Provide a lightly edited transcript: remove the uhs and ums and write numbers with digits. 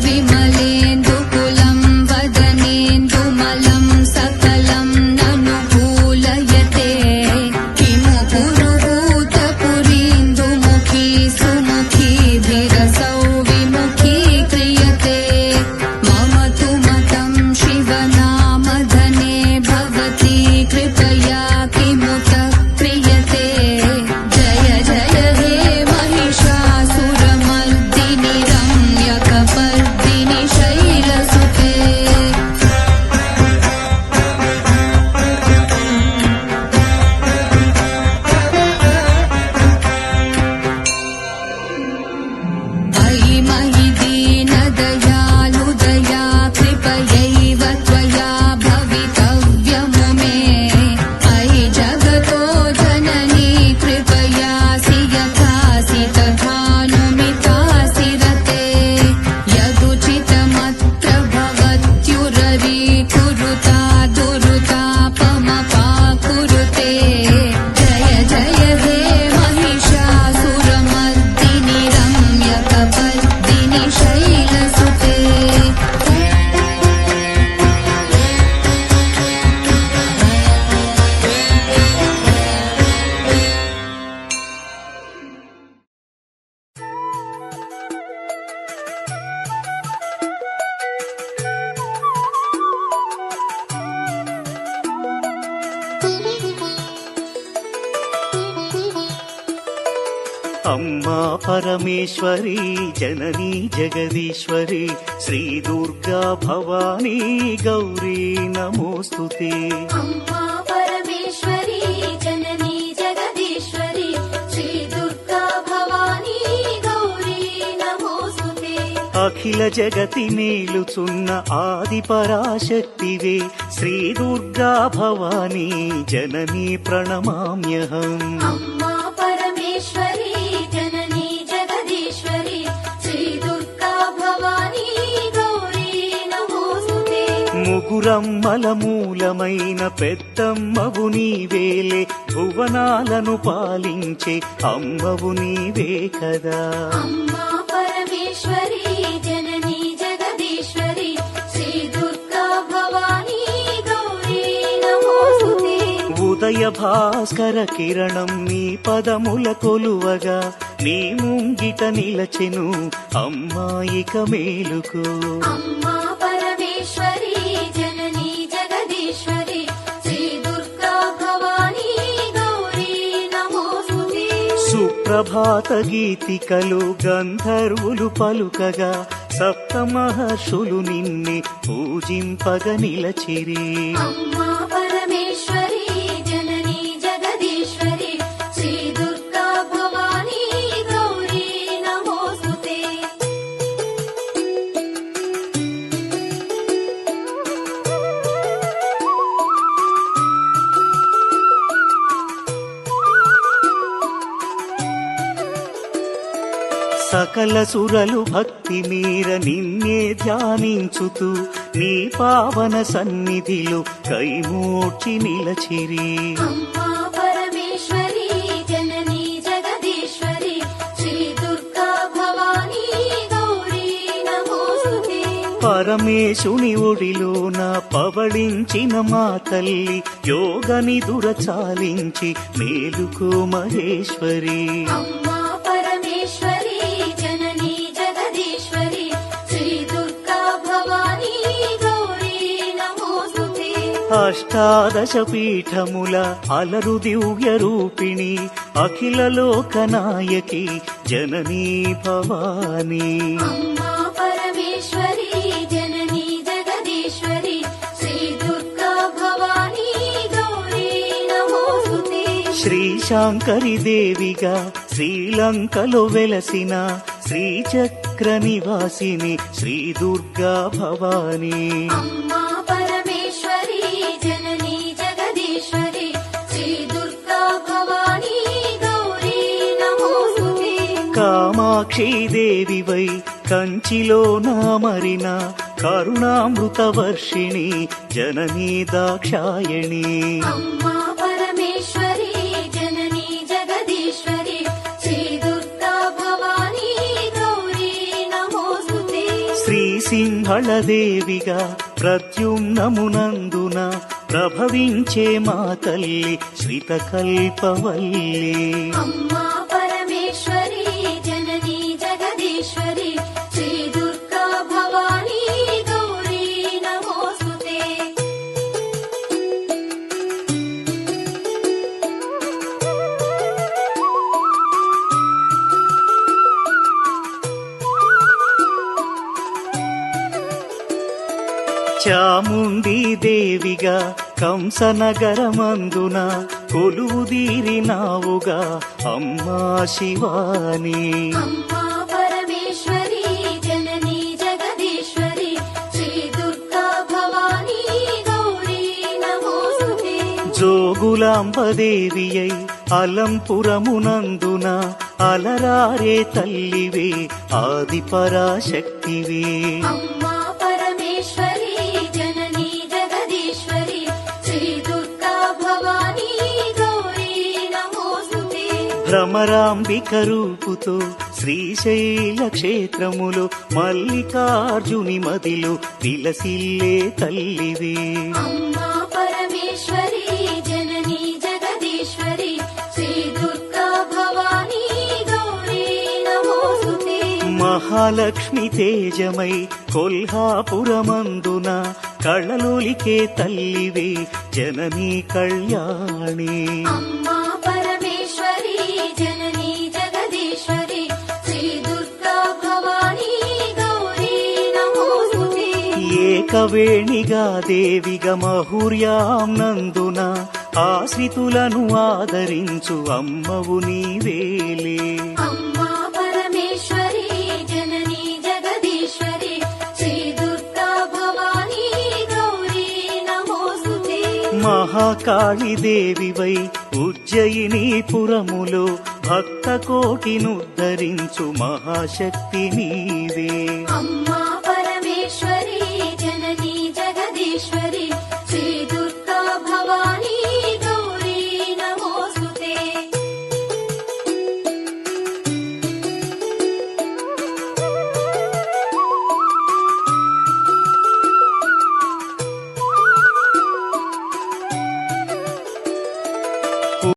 विमलेन्दुकुलं वदनेन्दुमलं सकलं ननुकूलयते किमु पुरुहूतपुरीन्दुमुखी सुमुखीभिरसौ विमुखी क्रियते मम तु मतं शिवनामधने भवती कृपया किमुत क्रियते जय जय हे महिषासुरमर्दिनि रम्यकपर्दिनि शैलसुते अयि महि दीनदयालुदया कृपयैव त्वया भवितव्यमु मे अयि जगतो जननी कृपयासि यथासि तथानुमितासि रते यदुचितमत्र भवत्युररीकुरुता दुरुतापमपाकुरुते जय जय हे महिषासुरमर्दिनि रम्यकपर्दिनि शैलसुते अम्मा परमेश्वरी जननी जगदीश्वरी श्री दुर्गा भवानी गौरी नमोस्तुते। अम्मा परमेश्वरी जननी जगदीश्वरी श्री दुर्गा भवानी गौरी नमोस्तुते। अखिल जगति नेलुचुन्न आदि पराशक्तिवे श्री दुर्गा भवानी जननी प्रणमाम्यहम्। अम्मा परमेश्वरी जननी जगदीश्वरी श्री दुर्गा भवानी गौरी नमोस्तुते। ముగురమ్మల మూలమైన పెద్దమ్మవు నీవేలే భువనాలను పాలించే అమ్మవు నీవే కదా। अम्मा परमेश्वरी जननी जगदीश्वरी श्री दुर्गा भवानी गौरी नमोस्तुते। ఉదయ భాస్కర కిరణం నీ పదముల కొలువగా నీ ముంగిట నిలచెను అమ్మాయిక మేలుకు। अम्मा परमेश्वरी जननी जगदीश्वरी श्री दुर्गा भवानी गौरी नमोस्तुते। సుప్రభాత గీతికలు గంధర్వులు పలుకగా సప్త మహర్షులు నిన్నే పూజింపగ నిలచిరి। अम्मा परमेश्वरी जननी जगदीश्वरी श्री दुर्गा भवानी गौरी नमोस्तुते। సకల సురలు భక్తి మీర నిన్నే ధ్యానించుతూ నీ పావన సన్నిధిలో కైమూర్చి నిలచిరి। अम्मा परमेश्वरी जननी जगदीश्वरी श्री दुर्गा भवानी गौरी नमोस्तुते। పరమేశుని ఒడిలోన పవళించిన మా తల్లి యోగని దురచాలించి మేలుకో మహేశ్వరి। अम्मा परमेश्वरी जननी जगदीश्वरी श्री दुर्गा भवानी गौरी नमोस्तुते। అష్టాదశ పీఠముల అలరు దివ్య రూపిణి అఖిల లోకనాయకి జననీ భవానీ। अम्मा परमेश्वरी जननी जगदीश्वरी श्री दुर्गा भवानी गौरी नमोस्तुते। శ్రీశాంకరి దేవిగా శ్రీలంకలో వెలసిన శ్రీచక్ర నివాసిని శ్రీ దుర్గా భవానీ। अम्मा परमेश्वरी जननी जगदीश्वरी श्री दुर्गा भवानी गौरी नमोस्तुते। కామాక్షి దేవివై కంచిలో నామరిన కరుణామృత వర్షిణి జననీ దాక్షాయణి। अम्मा परमेश्वरी जननी जगदीश्वरी श्री दुर्गा भवानी गौरी नमोस्तुते। సింహళదేవిగా ప్రద్యుమ్నమునందున ప్రభవించే మా తల్లి శ్రితకల్పవల్లి అమ్మా పరమేశ్వరి జననీ జగదీశ్వరి శ్రీ దుర్గా భవానీ గౌరీ నమోస్తుతే చాముండి దేవిగా కంసనగరమందున కొలువుదీరినావుగా అమ్మా శివాని అమ్మా పరమేశ్వరి జననీ జగదీశ్వరి శ్రీ దుర్గా భవానీ గౌరీ నమోస్తుతే జోగులాంబదేవియై అలంపురమునందున అలరారే తల్లివే ఆది పరాశక్తివే అమ్మా పరమేశ్వరి జననీ జగదీశ్వరి శ్రీ దుర్గా భవానీ గౌరీ నమోస్తుతే భ్రమరాంబిక రూపుతో శ్రీశైల క్షేత్రములో మల్లికార్జుని మదిలో విలసిల్లే తల్లివే అమ్మా పరమేశ్వరి జననీ జగదీశ్వరి శ్రీ దుర్గా భవానీ గౌరీ నమోస్తుతే మహాలక్ష్మి తేజమై కొల్హాపురమందున కళలోలికే తల్లివే జననీ కళ్యాణి అమ్మా పరమేశ్వరి జననీ జగదీశ్వరి శ్రీ దుర్గా భవానీ గౌరీ నమోస్తుతే ఏకవేణిగా దేవిగా మహుర్యాం నందున ఆశ్రితులను ఆదరించు అమ్మవు నీవేలే అమ్మా పరమేశ్వరి జననీ జగదీశ్వరి శ్రీ దుర్గా భవానీ గౌరీ నమోస్తుతే మహాకాళి దేవివై ఉజ్జయినీపురములో భక్త కోటినుద్ధరించు మహాశక్తి నీవే అమ్మా